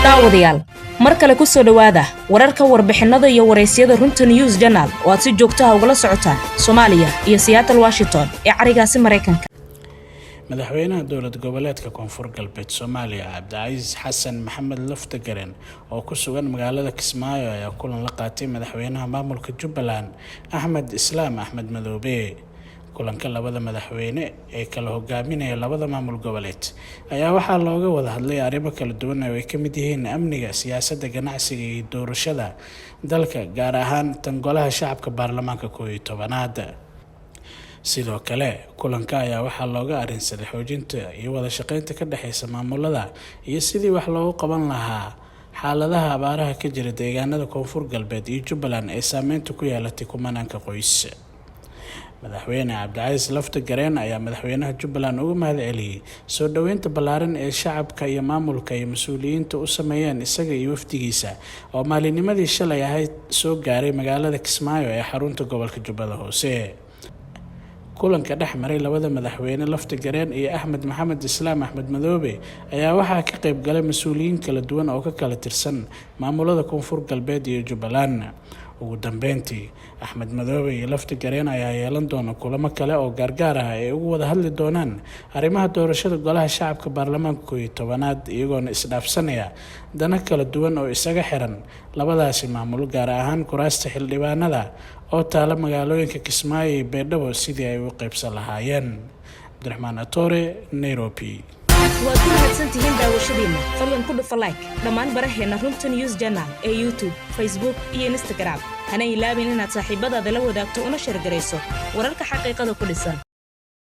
daawadayaal mar kale ku soo dhawaada wararka warbixinada iyo wareysyada runta news journal oo aad si joogto ah ugala socotaan Soomaaliya iyo Seattle Washington ee carigaasi Mareykanka. madaxweynaha dowlad goboleedka koonfur galbeed Soomaaliya Cabdicasiis Xasan Maxamed Laftagareen oo ku sugan magaalada Kismaayo ayaa kulan la qaatay madaxweynaha maamulka Jubbaland Axmed Islaam Axmed Madoobe. kulanka labada madaxweyne ee kala hogaaminaya labada maamul goboleed ayaa waxaa looga wada hadlay arrimo kala duwan oo ay ka mid yihiin amniga, siyaasadda, ganacsiga iyo doorashada dalka, gaar ahaan tan golaha shacabka baarlamaanka 11aad. sidoo kale kulanka ayaa waxaa looga arinsaday xoojinta iyo wada shaqeynta ka dhaxaysa maamulada iyo sidii wax loogu qaban lahaa xaaladaha abaaraha ka jira deegaanada koonfur galbeed iyo Jubbaland ee saameynta ku yeelatay kumanaanka qoys. madaxweyne Cabdicasiis Laftagareen ayaa madaxweynaha Jubbaland uga mahadceliyay soo dhaweynta ballaaran ee shacabka iyo maamulka iyo mas'uuliyiinta u sameeyeen isaga iyo wafdigiisa oo maalinimadii shalay ahayd soo gaaray magaalada Kismaayo ee xarunta gobolka Jubbada Hoose. kulanka dhex maray labada madaxweyne Laftagareen iyo Axmed Maxamed Islaam Axmed Madoobe ayaa waxaa ka qayb galay mas'uuliyiin kala duwan oo ka kala tirsan maamulada koonfur galbeed iyo Jubbaland. ugu dambeyntii Axmed Madoobe iyo Laftagareen ayaa yeelan doona kulamo kale oo gaargaar ah ay ugu wada hadli doonaan arrimaha doorashada golaha shacabka baarlamaanka 11aad iyagoona isdhaafsanaya dana kala duwan oo isaga xiran labadaasi maamul, gaar ahaan kuraasta xildhibaanada oo taala magaalooyinka Kismaayo iyo Beedhabo sidii ay u qaybsan lahaayeen. Abdiraxmaan Atoore, Nairobi. waad ku mahadsantihiin daawashadiina. fadlan ku dhufa like dhammaan baraheena runta news journal ee YouTube, Facebook iyo Instagram. hana ilaabin inaad saaxiibadaada la wadaagto una share gareyso wararka xaqiiqada ku dhisan.